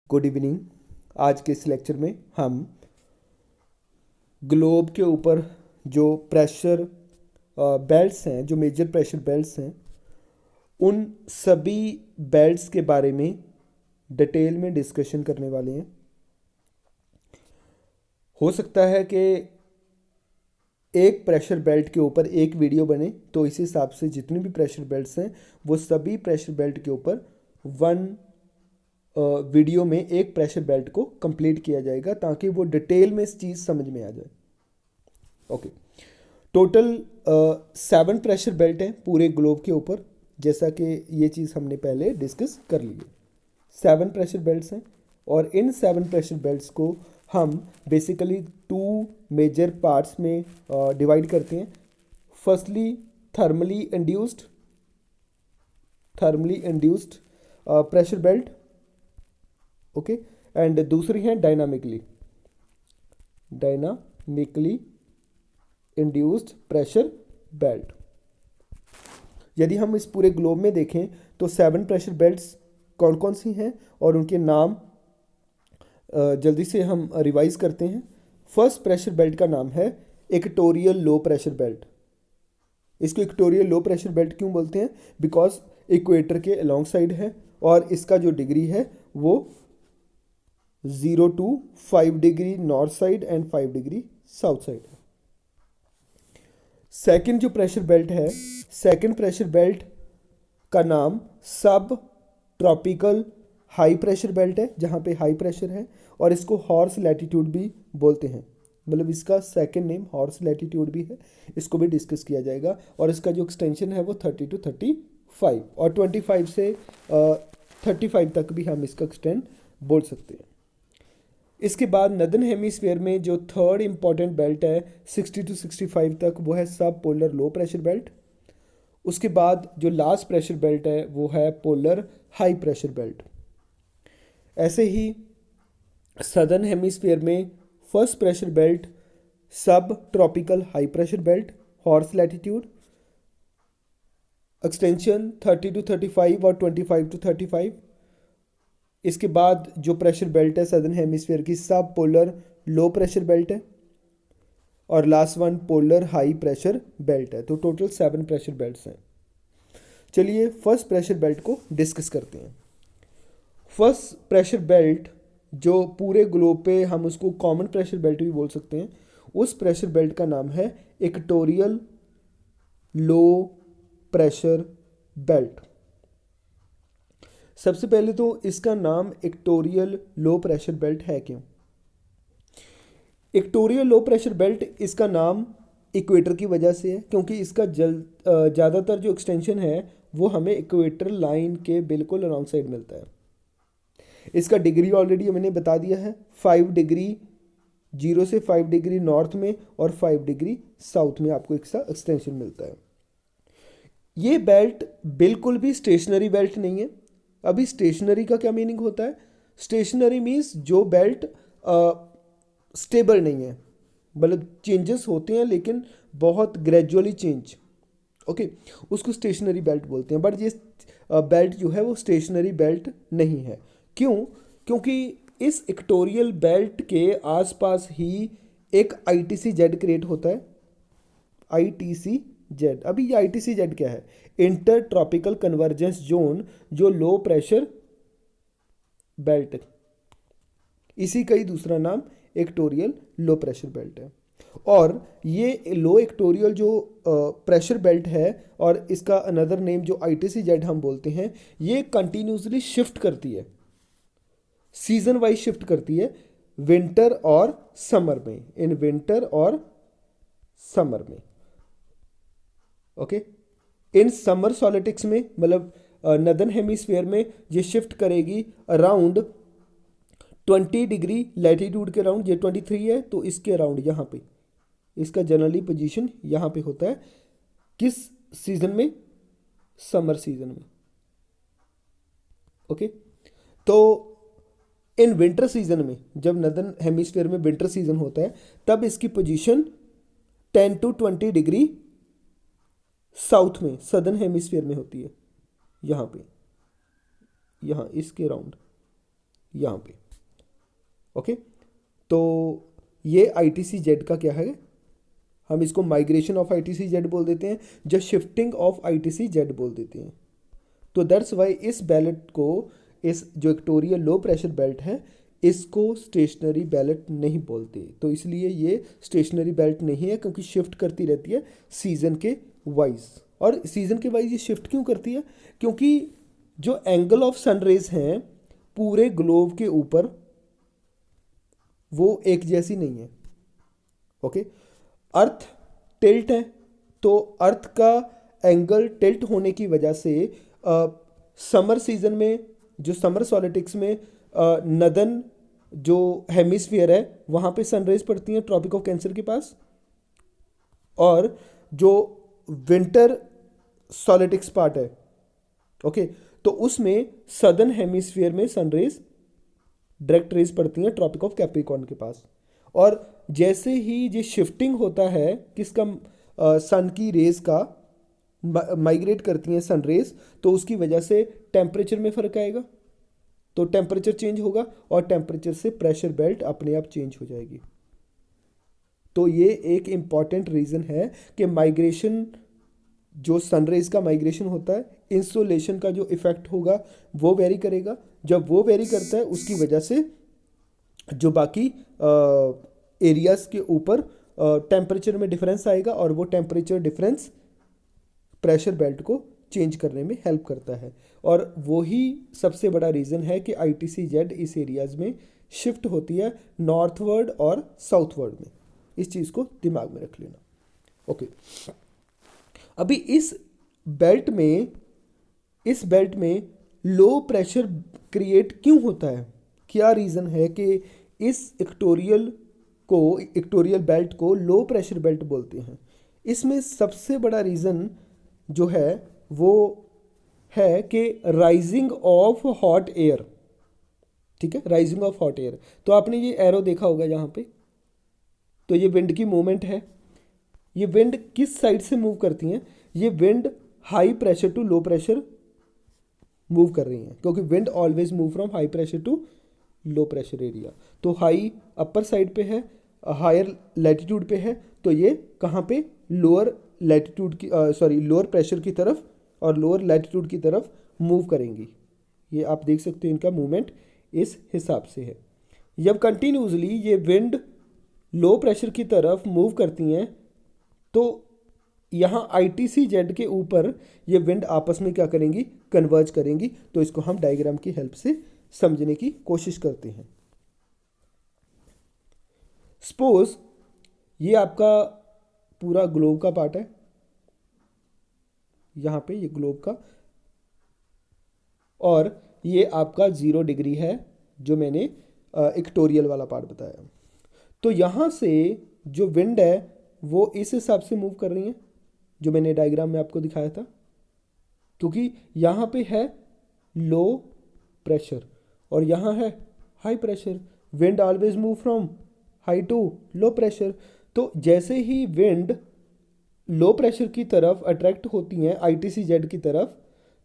Good evening. आज के इस लेक्चर में हम ग्लोब के ऊपर जो प्रेशर बेल्ट्स हैं, जो मेजर प्रेशर बेल्ट्स हैं, उन सभी बेल्ट्स के बारे में डिटेल में डिस्कशन करने वाले हैं। हो सकता है कि एक प्रेशर बेल्ट के ऊपर एक वीडियो बने, तो इस हिसाब से जितने भी प्रेशर बेल्ट्स हैं वो सभी प्रेशर बेल्ट के ऊपर वन वीडियो में एक प्रेशर बेल्ट को कंप्लीट किया जाएगा, ताकि वो डिटेल में इस चीज़ समझ में आ जाए। ओके, टोटल 7 प्रेशर बेल्ट हैं पूरे ग्लोब के ऊपर, जैसा कि ये चीज़ हमने पहले डिस्कस कर ली है। 7 प्रेशर बेल्ट्स हैं और इन 7 प्रेशर बेल्ट्स को हम बेसिकली 2 मेजर पार्ट्स में डिवाइड करते हैं। Firstly thermally induced pressure belt, okay, and दूसरी है डायनामिकली इंड्यूस्ड प्रेशर बेल्ट। यदि हम इस पूरे ग्लोब में देखें तो 7 प्रेशर बेल्ट्स कौन कौन सी हैं और उनके नाम जल्दी से हम रिवाइज करते हैं। फर्स्ट प्रेशर बेल्ट का नाम है इक्वेटोरियल लो प्रेशर बेल्ट। इसको इक्वेटोरियल लो प्रेशर बेल्ट क्यों बोलते हैं? बिकॉज इक्वेटर के अलॉन्ग साइड है और इसका जो डिग्री है वो 0 to 5 degree north side and 5 degree south side है। सेकंड जो प्रेशर बेल्ट है, सेकंड प्रेशर बेल्ट का नाम सब ट्रॉपिकल हाई प्रेशर बेल्ट है, जहाँ पे हाई प्रेशर है, और इसको हॉर्स लैटिट्यूड भी बोलते हैं। मतलब इसका सेकंड नेम हॉर्स लैटिट्यूड भी है, इसको भी डिस्कस किया जाएगा। और इसका जो एक्सटेंशन है वो 30 to 35 और 25 से 35 तक भी हम इसका एक्सटेंड बोल सकते हैं। इसके बाद नदर्न हेमीस्फीयर में जो थर्ड इंपॉर्टेंट बेल्ट है 60 to 65 तक, वो है सब पोलर लो प्रेशर बेल्ट। उसके बाद जो लास्ट प्रेशर बेल्ट है वो है पोलर हाई प्रेशर बेल्ट। ऐसे ही सदर्न हेमीस्फीयर में फर्स्ट प्रेशर बेल्ट सब tropical high pressure belt, horse latitude, extension 30 to 35 और 25 to 35। इसके बाद जो प्रेशर बेल्ट है सदर्न हेमिस्फीयर की सब पोलर लो प्रेशर बेल्ट है, और last one polar high pressure belt है। तो टोटल 7 प्रेशर बेल्ट्स हैं। चलिए फर्स्ट प्रेशर बेल्ट को डिस्कस करते हैं। फर्स्ट प्रेशर बेल्ट जो पूरे ग्लोब पे हम उसको कॉमन प्रेशर बेल्ट भी बोल सकते हैं, उस प्रेशर बेल्ट का नाम है इक्वेटोरियल लो प्रेशर बेल्ट। सबसे पहले तो इसका नाम इक्वेटोरियल लो प्रेशर बेल्ट है क्यों? इक्वेटोरियल लो प्रेशर बेल्ट इसका नाम इक्वेटर की वजह से है, क्योंकि इसका ज़्यादातर जो एक्सटेंशन है वो हमें इक्वेटर लाइन के बिल्कुल अराउंड साइड मिलता है। इसका डिग्री ऑलरेडी मैंने बता दिया है, 5 डिग्री 0 से 5 डिग्री नॉर्थ में और 5 डिग्री साउथ में आपको इसका एक्सटेंशन मिलता है। ये बेल्ट बिल्कुल भी स्टेशनरी बेल्ट नहीं है। अभी स्टेशनरी का क्या मीनिंग होता है? स्टेशनरी मीन्स जो बेल्ट स्टेबल नहीं है, मतलब चेंजेस होते हैं लेकिन बहुत ग्रेजुअली चेंज, ओके, उसको स्टेशनरी बेल्ट बोलते हैं। बट ये बेल्ट जो है वो स्टेशनरी बेल्ट नहीं है। क्यों? क्योंकि इस इक्वेटोरियल बेल्ट के आसपास ही एक ITC-Z क्रिएट होता है। ITC-Z, अभी ये ITC-Z क्या है? इंटर ट्रॉपिकल कन्वर्जेंस जोन, जो लो प्रेशर बेल्ट, इसी का ही दूसरा नाम इक्वेटोरियल लो प्रेशर बेल्ट है। और ये लो इक्वेटोरियल जो प्रेशर बेल्ट है और इसका अनदर नेम जो ITC-Z हम बोलते हैं, ये कंटिन्यूसली शिफ्ट करती है, सीजन वाइज शिफ्ट करती है, विंटर और समर में, इन विंटर और समर में, ओके। इन समर सॉलिटिक्स में, मतलब नदर्न हेमिस्फीयर में, ये शिफ्ट करेगी अराउंड 20 डिग्री लैटिट्यूड के अराउंड। ये 23 है तो इसके अराउंड यहाँ पे इसका जनरली पोजीशन यहाँ पे होता है। किस सीजन में? समर सीजन में, ओके। तो इन विंटर सीजन में, जब नदर्न हेमिस्फीयर में विंटर सीजन होता है, तब इसकी पोजीशन 10 to 20 डिग्री साउथ में सदर्न हेमिस्फीयर में होती है, यहाँ पे, यहाँ इसके अराउंड, यहाँ पे। ओके, तो ये ITC-Z का क्या है, हम इसको माइग्रेशन ऑफ ITC-Z बोल देते हैं, जो शिफ्टिंग ऑफ ITC-Z बोल देते हैं। तो दैट्स वाई इस बेल्ट को, इस जो इक्वेटोरियल लो प्रेशर बेल्ट है, इसको स्टेशनरी बेल्ट नहीं बोलते। तो इसलिए ये स्टेशनरी बेल्ट नहीं है, क्योंकि शिफ्ट करती रहती है सीज़न के वाइज। और सीज़न के वाइज ये शिफ्ट क्यों करती है, क्योंकि जो एंगल ऑफ सनरेज हैं पूरे ग्लोब के ऊपर वो एक जैसी नहीं है। ओके, अर्थ टिल्ट है, तो अर्थ का एंगल टिल्ट होने की वजह से समर सीजन में, जो समर सॉलिटिक्स में नदन जो हेमिस्फीयर है वहाँ पे सनराइज पड़ती हैं ट्रॉपिक ऑफ कैंसर के पास, और जो विंटर सॉलिटिक्स पार्ट है, ओके, तो उसमें सदर्न हेमिस्फीयर में सनरेज डायरेक्ट रेज पड़ती हैं ट्रॉपिक ऑफ कैप्रिकॉर्न के पास। और जैसे ही ये शिफ्टिंग होता है किसका, सन की रेज का, माइग्रेट करती हैं सन रेज, तो उसकी वजह से टेम्परेचर में फ़र्क आएगा, तो टेम्परेचर चेंज होगा, और टेम्परेचर से प्रेशर बेल्ट अपने आप चेंज हो जाएगी। तो ये एक इम्पॉर्टेंट रीज़न है कि माइग्रेशन, जो सनराइज का माइग्रेशन होता है, इंसोलेशन का जो इफ़ेक्ट होगा वो वेरी करेगा। जब वो वेरी करता है उसकी वजह से जो बाकी एरियाज़ के ऊपर टेम्परेचर में डिफरेंस आएगा, और वो टेम्परेचर डिफरेंस प्रेशर बेल्ट को चेंज करने में हेल्प करता है। और वही सबसे बड़ा रीज़न है कि ITC-Z इस एरियाज़ में शिफ्ट होती है नॉर्थवर्ड और साउथवर्ड में। इस चीज़ को दिमाग में रख लेना। ओके, अभी इस बेल्ट में लो प्रेशर क्रिएट क्यों होता है, क्या रीज़न है कि इस इक्वेटोरियल बेल्ट को लो प्रेशर बेल्ट बोलते हैं। इसमें सबसे बड़ा रीज़न जो है वो है कि राइजिंग ऑफ हॉट एयर। ठीक है, राइजिंग ऑफ हॉट एयर। तो आपने ये एरो देखा होगा यहाँ पे, तो ये विंड की मूवमेंट है। ये विंड किस साइड से मूव करती हैं, ये wind high pressure to low pressure move कर रही हैं, क्योंकि wind always move from high pressure to low pressure area. तो हाई अपर साइड पे है, हायर लैटिट्यूड पे है, तो ये कहाँ पे, लोअर लैटिट्यूड की, लोअर प्रेशर की तरफ और लोअर लैटिट्यूड की तरफ मूव करेंगी। ये आप देख सकते हो, इनका मूवमेंट इस हिसाब से है। जब कंटिन्यूसली ये विंड लो प्रेशर की तरफ मूव करती हैं, तो यहाँ ITC-Z के ऊपर ये विंड आपस में क्या करेंगी, कन्वर्ज करेंगी। तो इसको हम डायग्राम की हेल्प से समझने की कोशिश करते हैं। सपोज ये आपका पूरा ग्लोब का पार्ट है, यहाँ पे ये ग्लोब का, और ये आपका 0 डिग्री है जो मैंने इक्वेटोरियल वाला पार्ट बताया। तो यहाँ से जो विंड है वो इस हिसाब से मूव कर रही है जो मैंने डायग्राम में आपको दिखाया था, क्योंकि यहाँ पे है लो प्रेशर और यहाँ है high pressure. Wind always move from high to low pressure. तो जैसे ही विंड लो प्रेशर की तरफ अट्रैक्ट होती हैं ITC-Z की तरफ,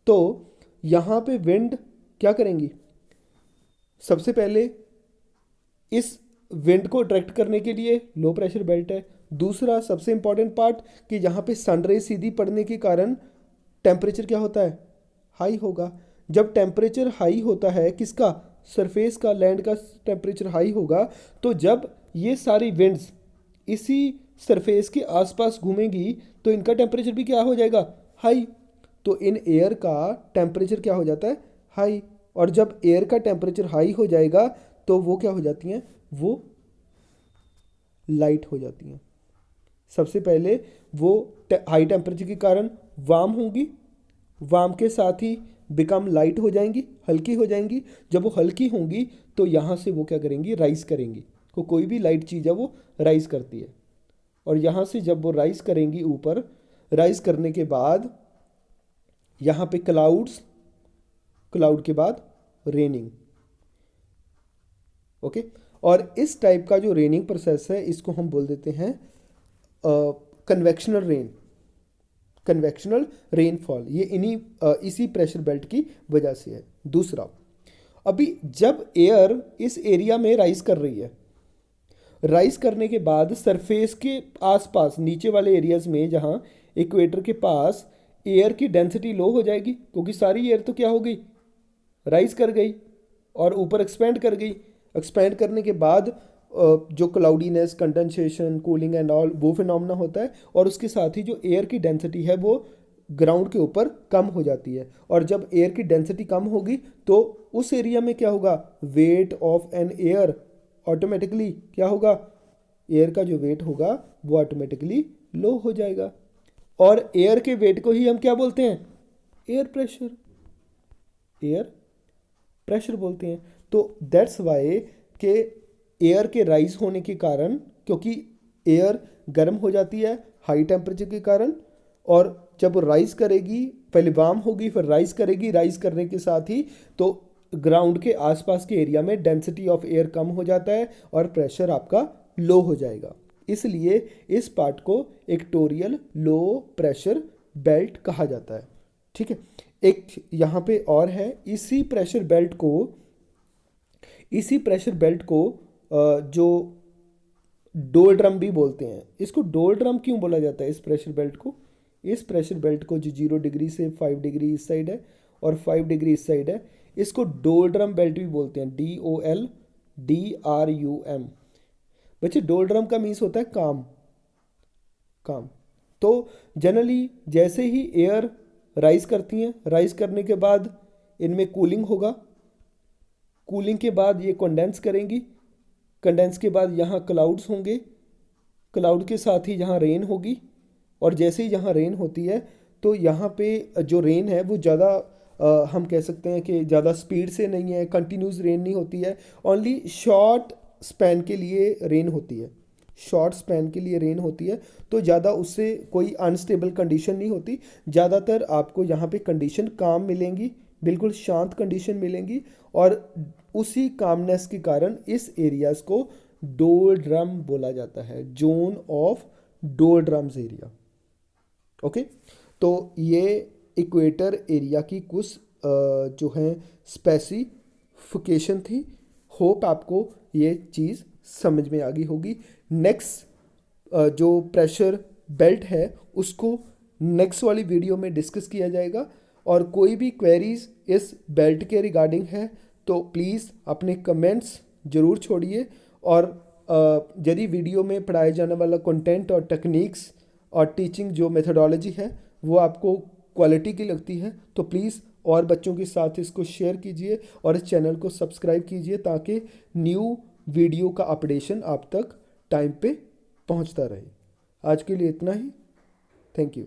तो यहाँ पे विंड क्या करेंगी, सबसे पहले इस विंड को अट्रैक्ट करने के लिए लो प्रेशर बेल्ट है। दूसरा सबसे इंपॉर्टेंट पार्ट कि यहाँ पे सनरेज सीधी पड़ने के कारण टेम्परेचर क्या होता है, हाई होगा। जब टेम्परेचर हाई होता है किसका, सरफेस का, लैंड का टेम्परेचर हाई होगा, तो जब ये सारी विंड्स इसी सरफेस के आसपास घूमेंगी तो इनका टेम्परेचर भी क्या हो जाएगा, हाई। तो इन एयर का टेम्परेचर क्या हो जाता है, हाई। और जब एयर का टेम्परेचर हाई हो जाएगा तो वो क्या हो जाती हैं, वो लाइट हो जाती हैं। सबसे पहले वो हाई टेम्परेचर के कारण वार्म होंगी, वार्म के साथ ही बिकम लाइट हो जाएंगी, हल्की हो जाएंगी। जब वो हल्की होंगी तो यहाँ से वो क्या करेंगी, राइज करेंगी। तो कोई भी लाइट चीज़ है वो राइज करती है, और यहाँ से जब वो राइज करेंगी ऊपर, राइज करने के बाद यहाँ पे क्लाउड्स, क्लाउड के बाद रेनिंग। ओके, और इस टाइप का जो रेनिंग प्रोसेस है इसको हम बोल देते हैं कन्वेक्शनल रेन, कन्वेक्शनल रेनफॉल। ये इसी प्रेशर बेल्ट की वजह से है। दूसरा, अभी जब एयर इस एरिया में राइज कर रही है, राइज करने के बाद सरफेस के आसपास नीचे वाले एरियाज में जहाँ इक्वेटर के पास एयर की डेंसिटी लो हो जाएगी, क्योंकि सारी एयर तो क्या हो गई, राइज कर गई और ऊपर एक्सपेंड कर गई। एक्सपेंड करने के बाद जो cloudiness, condensation, cooling and all वो फिनोमेना होता है, और उसके साथ ही जो एयर की डेंसिटी है वो ग्राउंड के ऊपर कम हो जाती है। और जब एयर की डेंसिटी कम होगी तो उस एरिया में क्या होगा, weight of an air automatically क्या होगा, एयर का जो वेट होगा वो ऑटोमेटिकली लो हो जाएगा। और एयर के वेट को ही हम क्या बोलते हैं, एयर प्रेशर, एयर प्रेशर बोलते हैं। तो दैट्स वाई के एयर के राइज होने के कारण, क्योंकि एयर गर्म हो जाती है हाई टेम्परेचर के कारण, और जब राइज करेगी पहले वार्म होगी फिर राइज करेगी, राइज करने के साथ ही तो ग्राउंड के आसपास के एरिया में डेंसिटी ऑफ एयर कम हो जाता है और प्रेशर आपका लो हो जाएगा। इसलिए इस पार्ट को इक्वेटोरियल लो प्रेशर बेल्ट कहा जाता है। ठीक है, एक यहाँ पे और है, इसी प्रेशर बेल्ट को जो डोलड्रम भी बोलते हैं। इसको डोलड्रम क्यों बोला जाता है, इस प्रेशर बेल्ट को, इस प्रेशर बेल्ट को जो 0 डिग्री से 5 डिग्री इस साइड है और 5 डिग्री इस साइड है, इसको डोलड्रम बेल्ट भी बोलते हैं, DOLDRUM। बच्चे डोलड्रम का मीन्स होता है काम, काम। तो जनरली जैसे ही एयर राइज करती हैं, राइज करने के बाद इनमें कूलिंग होगा, कूलिंग के बाद ये कंडेंस करेंगी, कंडेंस के बाद यहाँ क्लाउड्स होंगे, क्लाउड के साथ ही यहाँ रेन होगी। और जैसे ही यहाँ रेन होती है तो यहाँ पे जो रेन है वो ज़्यादा हम कह सकते हैं कि ज़्यादा स्पीड से नहीं है, कंटिन्यूस रेन नहीं होती है, ओनली शॉर्ट स्पैन के लिए रेन होती है, शॉर्ट स्पैन के लिए रेन होती है। तो ज़्यादा उससे कोई अनस्टेबल कंडीशन नहीं होती, ज़्यादातर आपको यहाँ पे कंडीशन काम मिलेंगी, बिल्कुल शांत कंडीशन मिलेंगी। और उसी कामनेस के कारण इस एरियाज को डोलड्रम बोला जाता है, जोन ऑफ डोलड्रम्स एरिया। ओके, तो ये इक्वेटर एरिया की कुछ जो है स्पेसिफिकेशन थी। होप आपको ये चीज़ समझ में आ गई होगी। नेक्स्ट जो प्रेशर बेल्ट है उसको नेक्स्ट वाली वीडियो में डिस्कस किया जाएगा। और कोई भी क्वेरीज इस बेल्ट के रिगार्डिंग है तो प्लीज़ अपने कमेंट्स ज़रूर छोड़िए। और यदि वीडियो में पढ़ाया जाने वाला कंटेंट और टेक्निक्स और टीचिंग जो मेथोडोलॉजी है वो आपको क्वालिटी की लगती है तो प्लीज़ और बच्चों के साथ इसको शेयर कीजिए और इस चैनल को सब्सक्राइब कीजिए, ताकि न्यू वीडियो का अपडेशन आप तक टाइम पे पहुंचता रहे। आज के लिए इतना ही, थैंक यू।